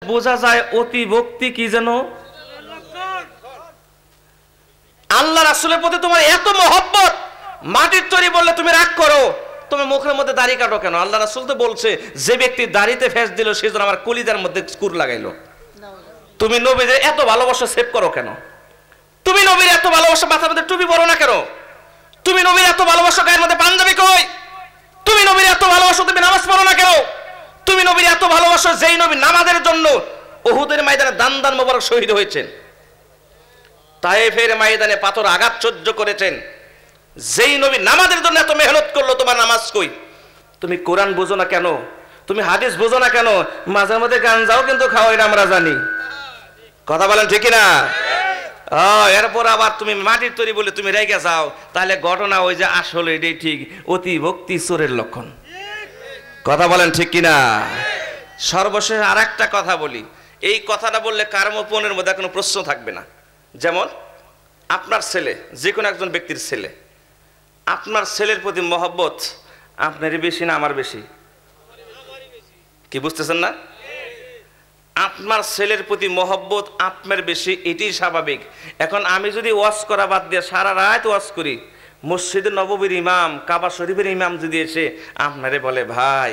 বোঝা যায় অতি ভক্তি কি যেন আল্লাহ রাসূলের প্রতি তোমার এত মহব্বত, মাটির তৈরি বললে তুমি রাগ করো, তুমি মুখের মধ্যে দাড়ি কাটো কেন? আল্লাহ রাসূল তো বলছে যে ব্যক্তি দাড়িতে ফেস দিল সে যেন আমার কলিজার মধ্যে স্কুর লাগাইলো। তুমি নবীদের এত ভালোবাসা সেভ করো কেন? তুমি নবীর এত ভালোবাসা মাথার মধ্যে টুপি পরো না কেন? তুমি নবীর এত ভালোবাসা গায়ের মধ্যে পাঞ্জাবি কই? তুমি নবীর এত ভালোবাসা তুমি নামাজ পড়ো না কেন? তুমি নবীর এত ভালোবাসা যেই নবী নামাজের জন্য উহুদের ময়দানে দান দান মোবারক শহীদ হয়েছেন, তায়েফের ময়দানে পাথর আঘাত সহ্য করেছেন, যেই নবী নামাজের জন্য এত মেহনত করলো, তোমার নামাজ কই? তুমি কোরআন বুঝো না কেন? তুমি হাদিস বুঝো না কেন? মাঝে মাঝে গাঞ্জাও কিন্তু খাও, এটা আমরা জানি। কথা বলেন ঠিক না? এরপর আবার তুমি মাটির তৈরি বলে তুমি রেগে যাও, তাহলে ঘটনা ওই যে আসলে এটাই ঠিক অতি ভক্তি চোরের লক্ষণ। কথা বলেন ঠিক কিনা? সর্বশেষ আর একটা কথা বলি, এই কথাটা বললে কর্মপণের মধ্যে কোনো প্রশ্ন থাকবে না। যেমন আপনার ছেলে, যে কোনো একজন ব্যক্তির ছেলে, আপনার ছেলের প্রতি মহব্বত আপনারই বেশি না আমার বেশি? কি বুঝতেছেন না? আপনার ছেলের প্রতি মহব্বত আপনার বেশি, এটাই স্বাভাবিক। এখন আমি যদি ওয়াজ করা বাদ দিয়ে সারা রাত ওয়াজ করি, মসজিদে নববীর ইমাম, কাবা শরীফের ইমাম যদি এসে আপনারে বলে ভাই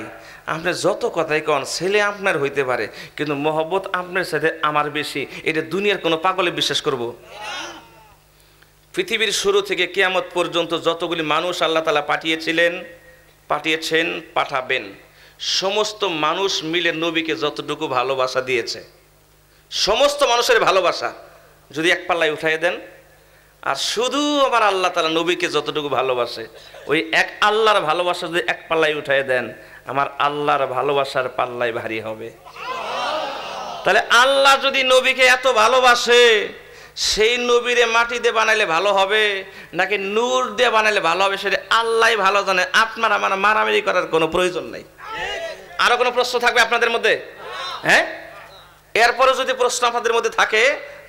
আপনি যত কথাই কন ছেলে আপনার হইতে পারে কিন্তু মহব্বত আপনার সাথে আমার বেশি, এটা দুনিয়ার কোনো পাগলে বিশ্বাস করব? পৃথিবীর শুরু থেকে কিয়ামত পর্যন্ত যতগুলি মানুষ আল্লাহ তাআলা পাঠিয়েছেন, পাঠাবেন, সমস্ত মানুষ মিলে নবীকে যতটুকু ভালোবাসা দিয়েছে, সমস্ত মানুষের ভালোবাসা যদি এক পাল্লায় উঠাই দেন, আর শুধু আমার আল্লাহ তাআলা নবীকে যতটুকু ভালোবাসে ওই এক আল্লাহর ভালোবাসা যদি এক পাল্লায় উঠাই দেন, আমার আল্লাহর ভালোবাসার পাল্লাই ভারী হবে। তাহলে আল্লাহ যদি নবীকে এত ভালোবাসে, সেই নবীরে মাটি দিয়ে বানাইলে ভালো হবে নাকি নূর দিয়ে বানাইলে ভালো হবে সেটা আল্লাহই ভালো জানে। আপনার আমার মারামারি করার কোনো প্রয়োজন নাই। আরো কোনো প্রশ্ন থাকবে আপনাদের মধ্যে? হ্যাঁ, এরপরে যদি প্রশ্ন আপনাদের মধ্যে থাকে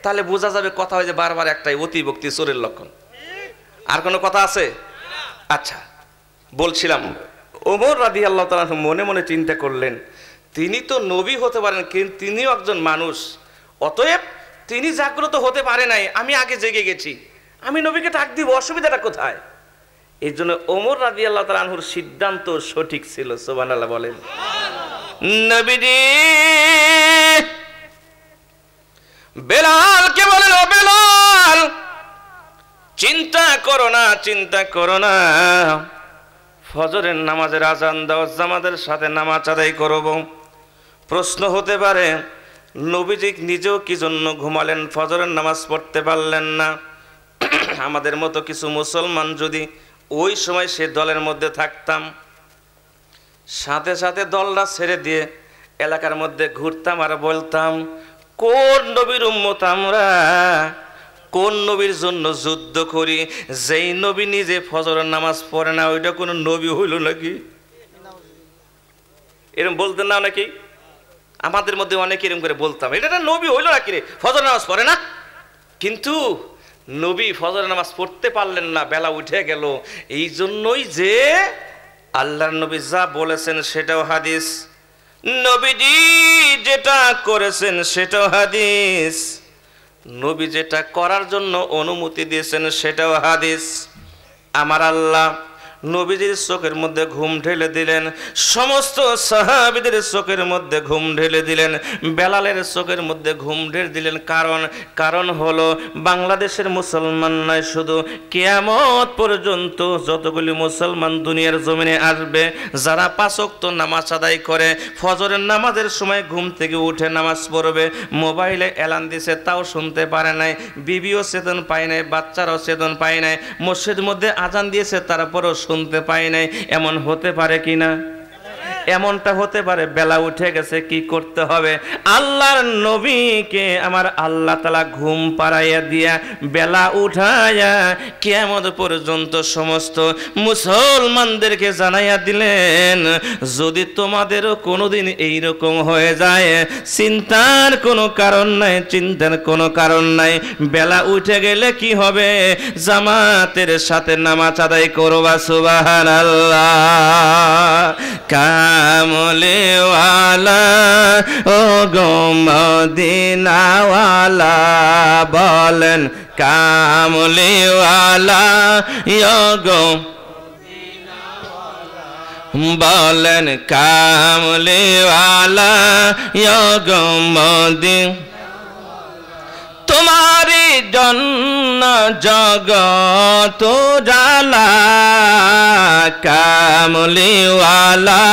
তাহলে বোঝা যাবে কথা হয় যে বারবার একটাই অতি ভক্তি চোরের লক্ষণ। আর কোনো কথা আছে? আচ্ছা, বলছিলাম ওমর রাদিয়াল্লাহু তাআলা মনে মনে চিন্তা করলেন তিনি তো নবী হতে পারেন কিন্তু তিনিও একজন মানুষ, অতএব তিনি জাগ্রত হতে পারে নাই, আমি আগে জেগে গেছি, আমি নবীকে ডাক দিব, অসুবিধাটা কোথায়? এই জন্য ওমর রাদিয়াল্লাহু তাআলা আনহুর সিদ্ধান্ত সঠিক ছিল। সুবহানাল্লাহ বলেন। নবীজি বেলালকে বলেন, ও বেলাল চিন্তা করো না, ফজরের নামাজের আজান দাও, জামাতের সাথে নামাজ আদায় করব। প্রশ্ন হতে পারে নবীজি নিজেও কি জন্য ঘুমালেন, ফজরের নামাজ পড়তে পারলেন না? আমাদের মতো কিছু মুসলমান যদি ওই সময় সে দলের মধ্যে থাকতাম, সাথে সাথে দলটা ছেড়ে দিয়ে এলাকার মধ্যে ঘুরতাম আর বলতাম কোন নবীর উম্মত আমরা, কোন নবীর জন্য যুদ্ধ করি, যেই নবী নিজে ফজরের নামাজ পড়ে না ওইটা কোনো নবী হইল নাকি? এরকম বলতেন না নাকি? আমাদের মধ্যে অনেকে এরকম করে বলতাম এটা নবী হইল নাকি রে, ফজর নামাজ পড়ে না। কিন্তু নবী ফজর নামাজ পড়তে পারলেন না, বেলা উঠে গেল, এই জন্যই যে আল্লাহর নবী যা বলেছেন সেটাও হাদিস, নবীজি যেটা করেছেন সেটাও হাদিস, নবী যেটা করার জন্য অনুমতি দিয়েছেন সেটাও হাদিস। আমার আল্লাহ নবীজির চোখের মধ্যে ঘুম ঢেলে দিলেন, সমস্ত সাহাবীদের চোখের মধ্যে ঘুম ঢেলে দিলেন, বেলালের চোখের মধ্যে ঘুম ঢেলে দিলেন। কারণ হলো বাংলাদেশের মুসলমান নয়, শুধু কিয়ামত পর্যন্ত যতগুলি মুসলমান দুনিয়ার জমিনে আসবে যারা 5 ওয়াক্ত নামাজ আদায় করে, ফজরের নামাজের সময় ঘুম থেকে উঠে নামাজ পড়বে, মোবাইলে এলান দিছে তাও শুনতে পারে নাই, বিবিও চেতন পায় নাই, বাচ্চারাও চেতন পায় নাই, মসজিদের মধ্যে আজান দিয়েছে তারপরও শুনতে পাই নাই, এমন হতে পারে কিনা? এমনটা হতে পারে। বেলা উঠে গেছে, কি করতে হবে? আল্লাহর নবীকে আমার আল্লাহ তাআলা ঘুম পাড়াইয়া দিয়া বেলা উঠাইয়া কিয়ামত পর্যন্ত সমস্ত মুসলমানদেরকে জানাইয়া দিলেন যদি তোমাদেরও কোনোদিন এইরকম হয়ে যায় চিন্তার কোনো কারণ নাই, বেলা উঠে গেলে কি হবে? জামাতের সাথে নামাজ আদায় করবা। সুবহানাল্লাহ। কামলিওয়ালা ও গো মদিনাওয়ালা বলেন কামলিওয়ালা ও গো বলেন কামলিওয়ালা ও গো মদিনা তোমারি জন্য জগত জালা কামলিওয়ালা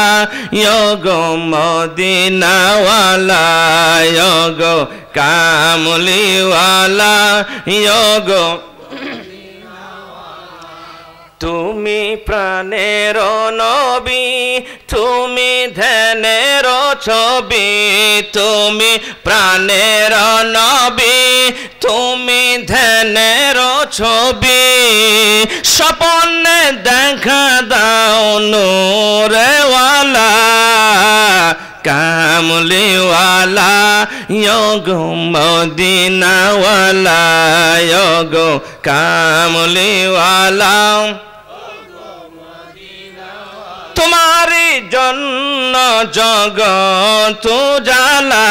গো মদিনাওয়ালা গো কামলিওয়ালা গো তুমি প্রাণের নবী তুমি ধ্যানের ছবি তুমি প্রাণের নবী তুমি ধ্যানের ছবি স্বপ্নে দেখা দাও নূরওয়ালা কামলিওয়ালা গো মদিনাওয়ালা গো কামলিওয়ালা তোমারি জন্য জগত জালা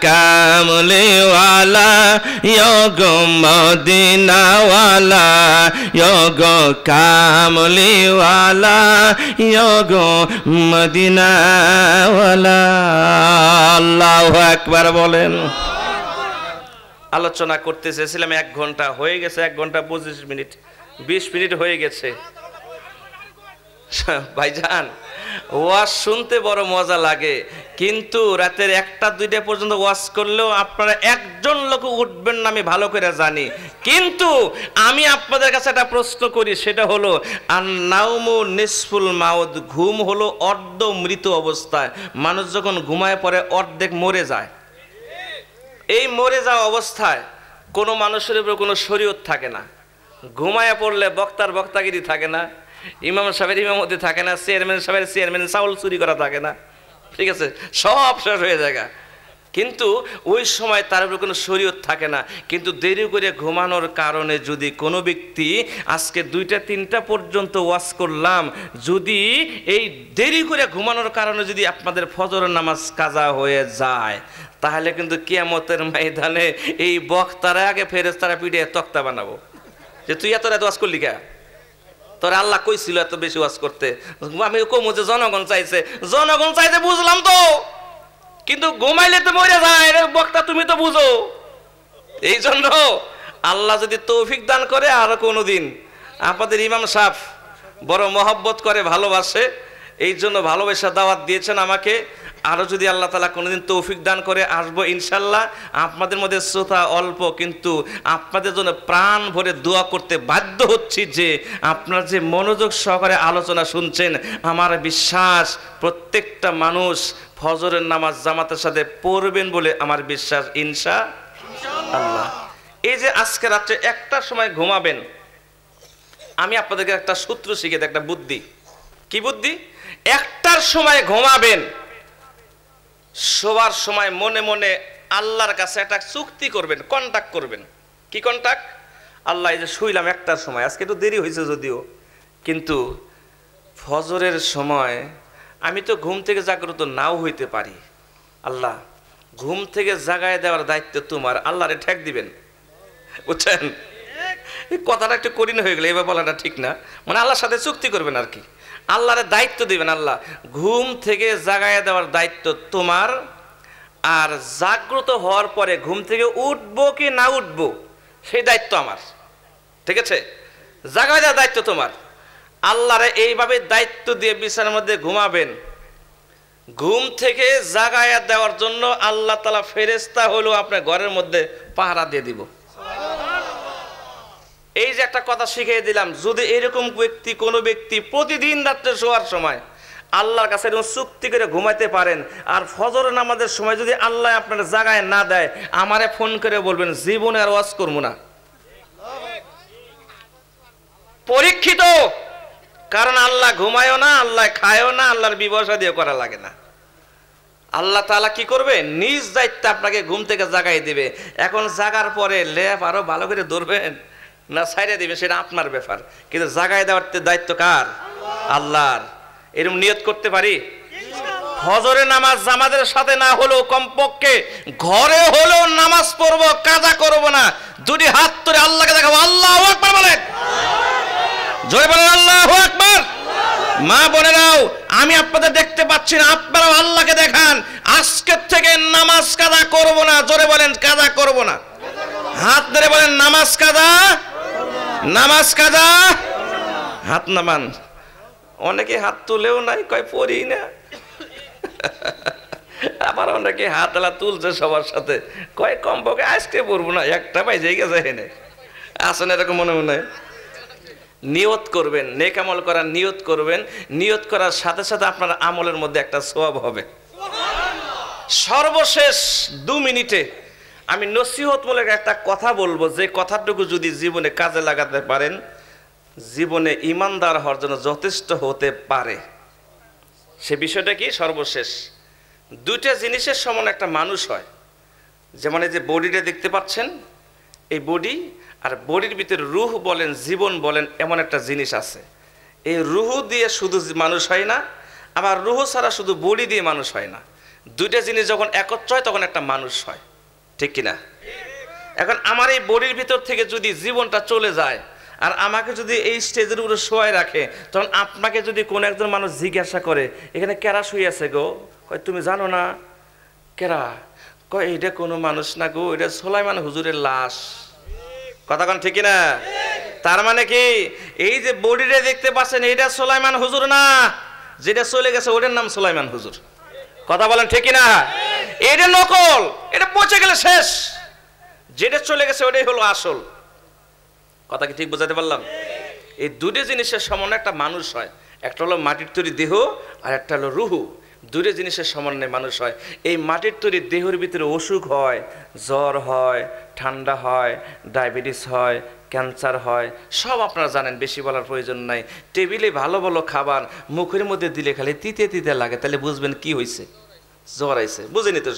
কামলিওয়ালা গো মদিনাওয়ালা গো কামলিওয়ালা গো মদিনাওয়ালা আল্লাহু আকবার বলেন। আলোচনা করতে চেয়েছিলাম 1 ঘন্টা, হয়ে গেছে 1 ঘন্টা 25 মিনিট, 20 মিনিট হয়ে গেছে। ভাইজান ওয়াজ শুনতে বড় মজা লাগে, কিন্তু রাতের 1টা 2টা পর্যন্ত ওয়াজ করলেও আপনারা একজন লোক উঠবেন না আমি ভালো করে জানি। কিন্তু আমি আপনাদের কাছে একটা প্রশ্ন করি, সেটা হলো আন-নাওমু নিসফুল মাউত, ঘুম হলো অর্ধ মৃত অবস্থায়। মানুষ যখন ঘুমায় পড়ে অর্ধেক মরে যায়। এই মরে যাওয়া অবস্থায় কোনো মানুষের উপর কোনো শরীয়ত থাকে না। ঘুমায় পড়লে বক্তার বক্তাগিরি থাকে না, ইমাম সাহেবের ইমামতি থাকে না, চেয়ারম্যান সাহেবের চেয়ারম্যান চাউল চুরি করা থাকে না, ঠিক আছে, সব শেষ হয়ে যায়। কিন্তু ওই সময় তার উপর কোনো শরীয়ত থাকে না। কিন্তু দেরি করে ঘুমানোর কারণে যদি কোনো ব্যক্তি আজকে 2টা 3টা পর্যন্ত ওয়াজ করলাম, যদি এই দেরি করে ঘুমানোর কারণে যদি আপনাদের ফজরের নামাজ কাজা হয়ে যায়, তাহলে কিন্তু কিয়ামতের ময়দানে এই বক্তারা আগে ফেরেশতারা পিঠে তক্তা বানাবো যে তুই এত রাত ওয়াজ করলি কে, তোর আল্লাহ কইছিল এত বেশি ওয়াজ করতে। আমি কমু যে জনগণ চাইছে, জনগণ চাইছে বুঝলাম তো, কিন্তু ঘুমাইলে তো মরে যায় বক্তা, তুমি তো বুঝো। এই জন্য আল্লাহ যদি তৌফিক দান করে আর কোনোদিন আপনাদের ইমাম সাহেব বড় মহব্বত করে, ভালোবাসে, এই জন্য ভালোবাসা দাওয়াত দিয়েছেন আমাকে। আরও যদি আল্লাহ তাআলা কোনোদিন তৌফিক দান করে আসবো ইনশাল্লাহ। আপনাদের মধ্যে শ্রোতা অল্প, কিন্তু আপনাদের জন্য প্রাণ ভরে দোয়া করতে বাধ্য হচ্ছি যে আপনারা যে মনোযোগ সহকারে আলোচনা শুনছেন, আমার বিশ্বাস প্রত্যেকটা মানুষ ফজরের নামাজ জামাতের সাথে পড়বেন বলে আমার বিশ্বাস ইনশাআল্লাহ। এই যে আজকে রাত্রে 1টার সময় ঘুমাবেন, আমি আপনাদেরকে একটা সূত্র শিখে দিই, একটা বুদ্ধি। কি বুদ্ধি? 1টার সময় ঘুমাবেন, শোবার সময় মনে মনে আল্লাহর কাছে একটা চুক্তি করবেন, কন্ট্যাক্ট করবেন। কি কন্ট্যাক্ট? আল্লাহ এই যে শুইলাম 1টার সময়, আজকে একটু দেরি হয়েছে যদিও, কিন্তু ফজরের সময় আমি তো ঘুম থেকে জাগ্রত নাও হইতে পারি। আল্লাহ, ঘুম থেকে জাগায় দেওয়ার দায়িত্ব তোমার। আল্লাহরে ঠেক দিবেন, বুঝছেন? এই কথাটা একটু কঠিন হয়ে গেলে, এবার বলাটা ঠিক না। মানে আল্লাহর সাথে চুক্তি করবেন আর কি, আল্লাহরে দায়িত্ব দিবেন। আল্লাহ, ঘুম থেকে জাগায় দেওয়ার দায়িত্ব তোমার, আর জাগ্রত হওয়ার পরে ঘুম থেকে উঠবো কি না উঠবো সেই দায়িত্ব আমার, ঠিক আছে? জাগায় দেওয়ার দায়িত্ব তোমার। আল্লাহরে এইভাবে দায়িত্ব দিয়ে বিছানার মধ্যে ঘুমাবেন। ঘুম থেকে জাগায়া দেওয়ার জন্য আল্লাহ তাআলা ফেরেশতা হলো আপনার ঘরের মধ্যে পাহারা দিয়ে দিব। এই যে একটা কথা শিখিয়ে দিলাম, যদি এরকম ব্যক্তি, কোনো ব্যক্তি প্রতিদিন রাত্রে শোয়ার সময় আল্লাহর কাছে এরকম চুক্তি করে ঘুমাইতে পারেন, আর ফজর নামাজের সময় যদি আল্লাহ আপনার জাগায় না দেয়, আমারে ফোন করে বলবেন জীবনে আর ওয়াজ করবো না। পরীক্ষিত, কারণ আল্লাহ ঘুমায়ও না, আল্লাহ খায়ও না, আল্লাহর বিবসা দিয়ে করা লাগে না। আল্লাহ তাআলা কি করবে? নিজ দায়িত্বে আপনাকে ঘুম থেকে জাগাই দিবে। এখন জাগার পরে লেপ আরো ভালো করে ধরবেন না ছাইড়ে দিবে, সেটা আপনার ব্যাপার, কিন্তু জাগাই দেওয়ার দায়িত্ব কার? আল্লাহর। এরকম নিয়ত করতে পারি? ফজরের নামাজ জামাতের সাথে না হলেও কমপক্ষে ঘরে হলেও নামাজ পড়বো, কাজা করব না। দুটি হাত তুলে আল্লাহকে দেখাবো, আল্লাহু আকবার বলেন, জোরে বলেন আল্লাহু আকবার। মা বোনেরাও, আমি আপনাদের দেখতে পাচ্ছি না, আপনারাও আল্লাহকে দেখান, আজকের থেকে নামাজ কাজা করব না। জোরে বলেন কাজা করব না। হাত ধরে বলেন নামাজ কাজা, নামাজ কাজা। হাত নামান। অনেকে হাত তুলেও নাই, কয় পড়ি না। আবার অনেকে হাত তুলছে সবার সাথে, কয় কমপক্ষে আজকে পড়বো না, একটা পাইছে গেছে হেনে। আসেন এরকম মনে মনে নিয়ত করবেন, নেক আমল করার নিয়ত করবেন। নিয়ত করার সাথে সাথে আপনার আমলের মধ্যে একটা সওয়াব হবে। সর্বশেষ 2 মিনিটে আমি নসিহতমূলক একটা কথা বলবো, যে কথাটুকু যদি জীবনে কাজে লাগাতে পারেন, জীবনে ইমানদার হওয়ার জন্য যথেষ্ট হতে পারে। সে বিষয়টা কি? সর্বশেষ 2টা জিনিসের সমান একটা মানুষ হয়। যেমন এই যে বডিটা দেখতে পাচ্ছেন, এই বডি আর বডির ভিতরে রুহ বলেন, জীবন বলেন, এমন একটা জিনিস আছে। এই রুহ দিয়ে শুধু মানুষ হয় না, আবার রুহ ছাড়া শুধু বডি দিয়ে মানুষ হয় না। 2টা জিনিস যখন একত্র হয় তখন একটা মানুষ হয়, ঠিক কিনা? এখন আমার এই বডির ভিতর থেকে যদি জীবনটা চলে যায় আর আমাকে যদি এই স্টেজের উপরে শোয়ায় রাখে, তখন আপনাকে যদি কোনো একজন মানুষ জিজ্ঞাসা করে, এখানে কেরা শুয়ে আছে গো? কয় তুমি জানো না? কেরা? কয় এটা কোনো মানুষ না গো, এটা সুলাইমান হুজুরের লাশ। কথা কোন ঠিক না? তার মানে কি, এই যে বডিটা দেখতে পাচ্ছেন, এটা সুলাইমান হুজুর না, যেটা চলে গেছে ওটার নাম সুলাইমান হুজুর। কথা বলেন ঠিক না? এটা নকল, এটা পচে গেলে শেষ। যেটা চলে গেছে ওটাই হলো আসল। কথা কি ঠিক বোঝাতে পারলাম? এই 2টা জিনিসের সমন্বয়ে একটা মানুষ হয়। একটা হলো মাটির তৈরি দেহ, আর একটা হলো রুহু। 2টা জিনিসের সমন্বয়ে মানুষ হয়। এই মাটির তৈরি দেহের ভিতরে অসুখ হয়, জ্বর হয়, ঠান্ডা হয়, ডায়াবেটিস হয়, ক্যান্সার হয়, সব আপনারা জানেন, বেশি বলার প্রয়োজন নাই। টেবিলে ভালো ভালো খাবার মুখের মধ্যে দিলে খালি তিতে তিতে লাগে, তাহলে বুঝবেন কি হয়েছে, জ্বর আইছে। বুঝেনি তো?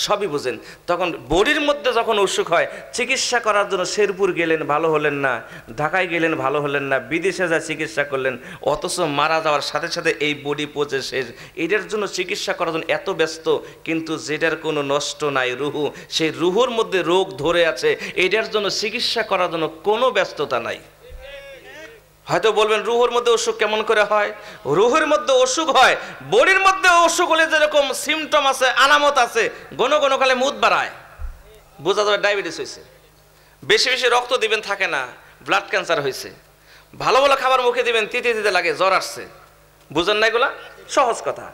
সবই বুঝেন। তখন বডির মধ্যে যখন অসুখ হয়, চিকিৎসা করার জন্য শেরপুর গেলেন, ভালো হলেন না, ঢাকায় গেলেন, ভালো হলেন না, বিদেশে যা চিকিৎসা করলেন, অথচ মারা যাওয়ার সাথে সাথে এই বডি পচে শেষ। এটার জন্য চিকিৎসা করার জন্য এত ব্যস্ত, কিন্তু যেটার কোনো নষ্ট নাই, রুহু, সেই রুহুর মধ্যে রোগ ধরে আছে, এটার জন্য চিকিৎসা করার জন্য কোনো ব্যস্ততা নাই। হয়তো বলবেন রুহুর মধ্যে অসুখ কেমন করে হয়? রুহুর মধ্যে অসুখ হয়, বডির মধ্যে অসুখ হলে যেরকম সিমটম আছে, আলামত আছে, ঘন ঘন কালে মুদ বাড়ায়, বোঝা যাবে ডায়াবেটিস হয়েছে। বেশি বেশি রক্ত দিবেন, থাকে না, ব্লাড ক্যান্সার হয়েছে। ভালো ভালো খাবার মুখে দিবেন, তিতে তিতে লাগে, জ্বর আসছে। বুঝেন না এগুলা? সহজ কথা।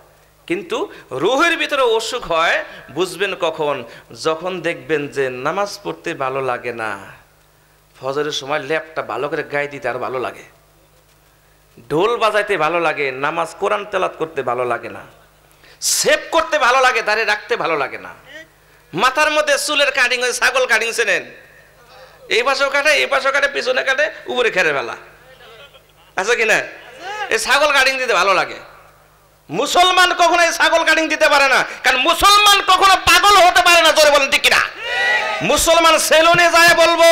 কিন্তু রুহের ভিতরে অসুখ হয়, বুঝবেন কখন? যখন দেখবেন যে নামাজ পড়তে ভালো লাগে না, ফজরের সময় ল্যাপটা ভালো করে গায়ে দিতে আর ভালো লাগে, ঢোল বাজাইতে ভালো লাগে, নামাজ কোরআন তেলাওয়াত করতে ভালো লাগে না, সেভ করতে ভালো লাগে, দাঁড়িয়ে রাখতে ভালো লাগে না, মাথার মধ্যে চুলের কাটিং হয়, ছাগল কাটিং চেনেন, এই পাশেও কাটে, এই পাশেও কাটে, পিছনে কাটে, উপরে খেরে ফেলা আছে কিনা? এই ছাগল কাটিং দিতে ভালো লাগে। মুসলমান কখনো এই ছাগল কাটিং দিতে পারে না, কারণ মুসলমান কখনো পাগল হতে পারে না। জোরে বলেন ঠিক কিনা? মুসলমান সেলুনে যায় বলবো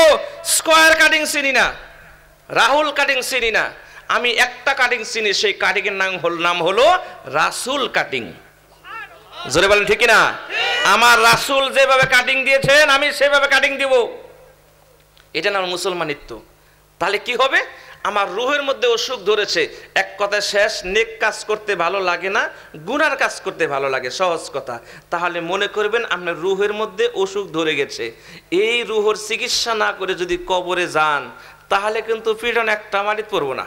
স্কয়ার কাটিং চিনি না, রাহুল কাটিং চিনি না, আমি একটা কাটিং চিনি, সেই কাটিং এর নাম হলো রাসূল কাটিং। জোরে বলেন ঠিক কিনা? আমার রাসূল যেভাবে কাটিং দিয়েছেন আমি সেভাবে কাটিং দিব, এটা নাম মুসলমানিত্ব। তাহলে কি হবে? আমার রুহের মধ্যে অসুখ ধরেছে, এক কথায় শেষ, নেক কাজ করতে ভালো লাগে না, গুনার কাজ করতে ভালো লাগে, সহজ কথা। তাহলে মনে করবেন আপনার রুহের মধ্যে অসুখ ধরে গেছে, এই রুহের চিকিৎসা না করে যদি কবরে যান, তাহলে কিন্তু পিঠন একটা মাটিতে পড়বো না,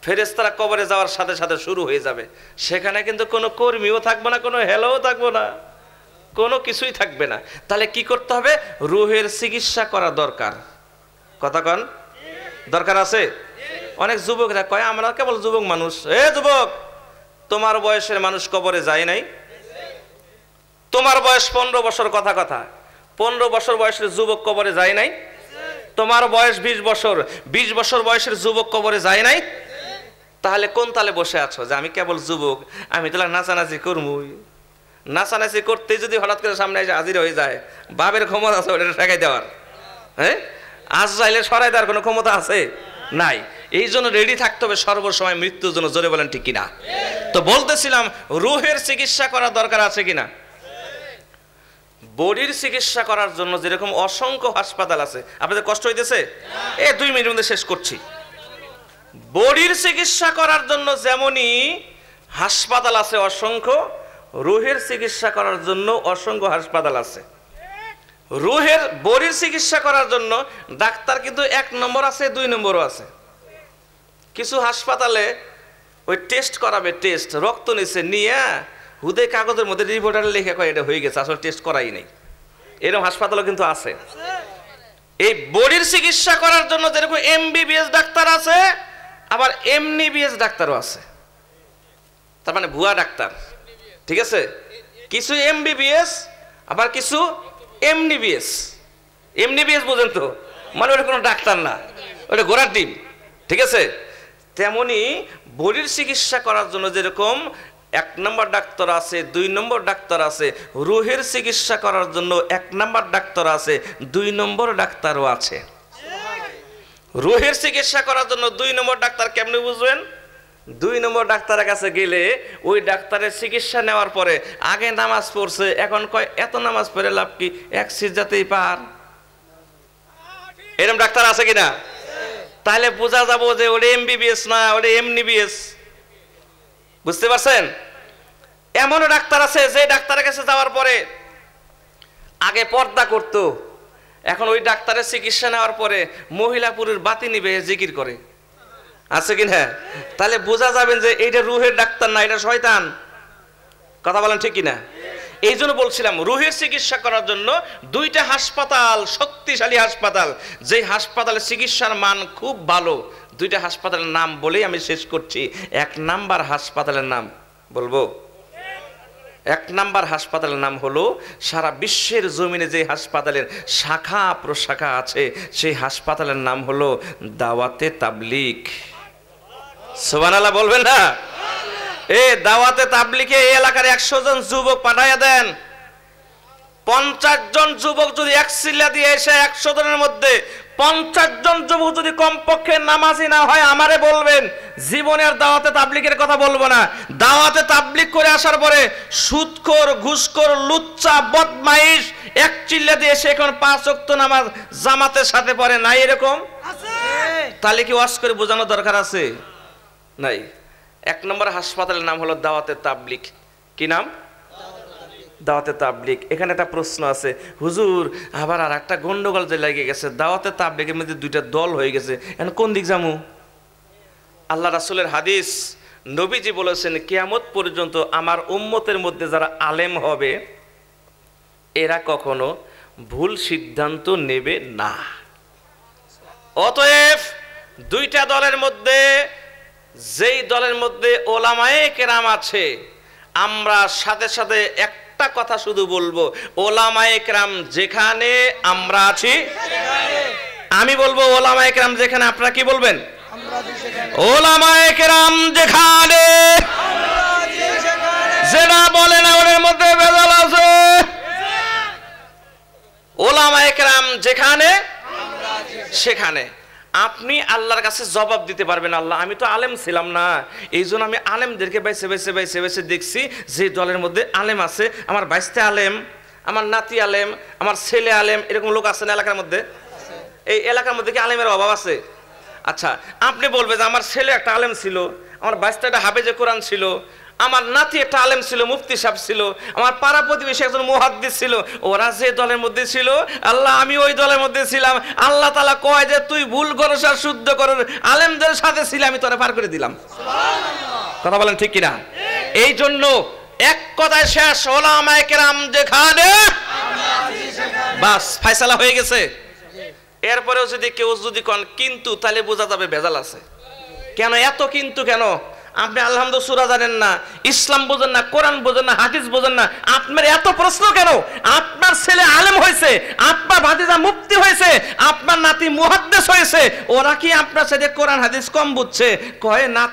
ফেরেশতারা কবরে যাওয়ার সাথে সাথে শুরু হয়ে যাবে। সেখানে কিন্তু কোনো কর্মীও থাকবে না, কোনো হেলাও থাকবে না, কোনো কিছুই থাকবে না। তাহলে কি করতে হবে? রুহের চিকিৎসা করা দরকার। কথা কন, দরকার আছে? অনেক যুবকরা কয় আমরা কেবল যুবক মানুষ। এ যুবক, তোমার বয়সের মানুষ কবরে যায় নাই? তোমার বয়স 15 বছর, কথা 15 বছর বয়সের যুবক কবরে যায় নাই? তোমার বয়স 20 বছর, 20 বছর বয়সের যুবক কবরে যায় নাই? তাহলে কোন তালে বসে আছো যে আমি কেবল যুবক, আমি তাহলে নাচানাচি করবই? নাচানাচি করতে যদি হঠাৎ করে সামনে এসে হাজির হয়ে যায়, বাবের ক্ষমতা আছে ওটা ঠেকাই দেওয়ার? হ্যাঁ, আজরাইলে সরাই দেওয়ার কোনো ক্ষমতা আছে? নাই। এই জন্য রেডি থাকতে হবে সর্বসময় মৃত্যুর জন্য। জোরে বলেন ঠিক কিনা? তো বলতেছিলাম রুহের চিকিৎসা করার দরকার আছে কিনা। বডির চিকিৎসা করার জন্য যেরকম অসংখ্য হাসপাতাল আছে, আপনাদের কষ্ট হইতেছে? 2 মিনিটের মধ্যে শেষ করছি। বডির চিকিৎসা করার জন্য যেমনই হাসপাতাল আছে অসংখ্য, রুহের চিকিৎসা করার জন্য অসংখ্য হাসপাতাল আছে। রুহের বডির চিকিৎসা করার জন্য ডাক্তার কিন্তু 1 নম্বর আছে, 2 নম্বরও আছে। কিছু হাসপাতালে ওই টেস্ট করাবে, টেস্ট রক্ত নিচ্ছে, নিয়ে হুদে কাগজের মধ্যে রিপোর্টারে লিখে কয় এটা হয়ে গেছে, আসলে টেস্ট করাই নেই। এরকম হাসপাতালও কিন্তু আছে। এই বডির চিকিৎসা করার জন্য যেরকম MBBS ডাক্তার আছে, আবার MNBS ডাক্তারও আছে, তার মানে ভুয়া ডাক্তার। ঠিক আছে, কিছু MBBS আবার কিছু MNBS। MNBS বোঝেন তো, মানে ওটা কোনো ডাক্তার না, ওটা ঘোড়ার ডিম। ঠিক আছে, তেমনি বডির চিকিৎসা করার জন্য যেরকম 1 নম্বর ডাক্তার আছে, 2 নম্বর ডাক্তার আছে, রুহের চিকিৎসা করার জন্য 1 নম্বর ডাক্তার আছে, 2 নম্বর ডাক্তারও আছে। রুহের চিকিৎসা করার জন্য 2 নম্বর ডাক্তার কেমনে বুঝবেন? 2 নম্বর ডাক্তারের কাছে গেলে ওই ডাক্তারের চিকিৎসা নেওয়ার পরে আগে নামাজ পড়ছে, এখন কয় এত নামাজ পড়ে লাভ কি, 1 সিজদাতেই পার। এরকম ডাক্তার আছে কিনা? তাহলে বোঝা যাবো যে ওটা MBBS না, ওটা MNBS। বুঝতে পারছেন? এমনও ডাক্তার আছে যে ডাক্তারের কাছে যাওয়ার পরে আগে পর্দা করতো, এখন ওই ডাক্তারের চিকিৎসা নেওয়ার পরে মহিলা পুরুষ বাতি নিবে জিকির করে। আছে কিনা? তাহলে বোঝা যাবেন যে এইটা রুহের ডাক্তার না, এটা শয়তান। কথা বলেন ঠিক কিনা? এই জন্য বলছিলাম রুহের চিকিৎসা করার জন্য 2টা হাসপাতাল, শক্তিশালী হাসপাতাল, যে হাসপাতালের চিকিৎসার মান খুব ভালো। 2টা হাসপাতালের নাম বলেই আমি শেষ করছি। 1 নাম্বার হাসপাতালের নাম বলবো। 1 নাম্বার হাসপাতালের নাম হলো সারা বিশ্বের জমিনে যে হাসপাতালের শাখা প্রশাখা আছে, সেই হাসপাতালের নাম হলো দাওয়াতে তাবলিগ। সুবহানাল্লাহ বলবেন না? দাওয়াতে তাবলিগে এই এলাকার 100 জন যুবক পাঠাইয়া দেন। 50 জন যুবক যদি এক চিল্লা দিয়ে এসে 100 জনের মধ্যে 50 জন যুবক যদি কমপক্ষে নামাজি না হয়, আমারে বলবেন, জীবনে আর দাওয়াতে তাবলিগের কথা বলবো না। দাওয়াতে তাবলিগ করে আসার পরে সুদখোর, ঘুষখোর, লুচ্চা, বদমাইশ এক চিল্লা দিয়ে এসে এখন 5 ওয়াক্ত নামাজ জামাতের সাথে পড়ে নাই, এরকম আছে? তাহলে কি ওয়াজ করে বোঝানো দরকার আছে? নাই। 1 নম্বর হাসপাতালের নাম হলো দাওয়াতে তাবলিগ। কি নাম? দাওয়াতে তাবলিগ। এখানে একটা প্রশ্ন আছে, হুজুর আবার আর একটা গন্ডগোল যে লেগে গেছে, দাওয়াতে তাবলিগের মধ্যে 2টা দল হয়ে গেছে, এখন কোন দিক যামু? আল্লাহ রাসূলের হাদিস, নবীজি বলেছেন কিয়ামত পর্যন্ত আমার উম্মতের মধ্যে যারা আলেম হবে এরা কখনো ভুল সিদ্ধান্ত নেবে না। অতএব 2টা দলের মধ্যে যেই দলের মধ্যে ওলামায়ে কেরাম আছে, আমরা সাথে সাথে একটা কথা শুধু বলবো, ওলামায়ে কেরাম যেখানে আমরা আছি, আমি বলবো ওলামায়ে কেরাম যেখানে, আপনারা কি বলবেন? ওলামায়ে কেরাম যেখানে, যেটা বলে না ওর মধ্যে ভেজাল আছে। ওলামায়ে কেরাম যেখানে সেখানে আপনি আল্লাহর কাছে জবাব দিতে পারবেন, আল্লাহ আমি তো আলেম ছিলাম না, এই জন্য আমি আলেমদেরকে বেছে বেছে বেছে বেছে দেখছি যে দলের মধ্যে আলেম আছে, আমার ভাইস্তে আলেম, আমার নাতি আলেম, আমার ছেলে আলেম, এরকম লোক আছে না এলাকার মধ্যে? এই এলাকার মধ্যে কি আলেমের অভাব আছে? আচ্ছা, আপনি বলবেন যে আমার ছেলে একটা আলেম ছিল, আমার ভাইস্তে একটা হাফেজে কোরআন ছিল, আমার নাতি একটা আলেম ছিল, মুফতি সাহেব ছিল, আমার পাড়া প্রতিবেশী একজন মুহাদ্দিস ছিল, ওরা যে দলের মধ্যে ছিল, আল্লাহ আমি ওই দলের মধ্যে ছিলাম। আল্লাহ তাআলা কয় যে তুই ভুল করস আর শুদ্ধ করস, আলেমদের সাথে ছিল, আমি তোরে পার করে দিলাম। সুবহানাল্লাহ। কথা বলেন ঠিক কিনা? এই জন্য এক কথায় শেষ, ওলামায়ে কেরাম যেখানে বাস ফয়সালা হয়ে গেছে। এরপরেও যদি কেউ যদি কোন কিন্তু, তাহলে বোঝা যাবে ভেজাল আছে। কেন এত কিন্তু কেন? আপনি আলহামদুলিল্লাহ সূরা জানেন না, ইসলাম বোঝেন না, কোরআন বোঝেন না, হাদিস বোঝেন না, আপনার এত প্রশ্ন কেন? আপনার ছেলে আলেম হয়েছে, আপনার ভাতিজা মুফতি হয়েছে, আপনার নাতি মুহাদ্দিস হয়েছে, ওরা কি আপনার সাথে কোরআন হাদিস কম বুঝছে? কয় নাতি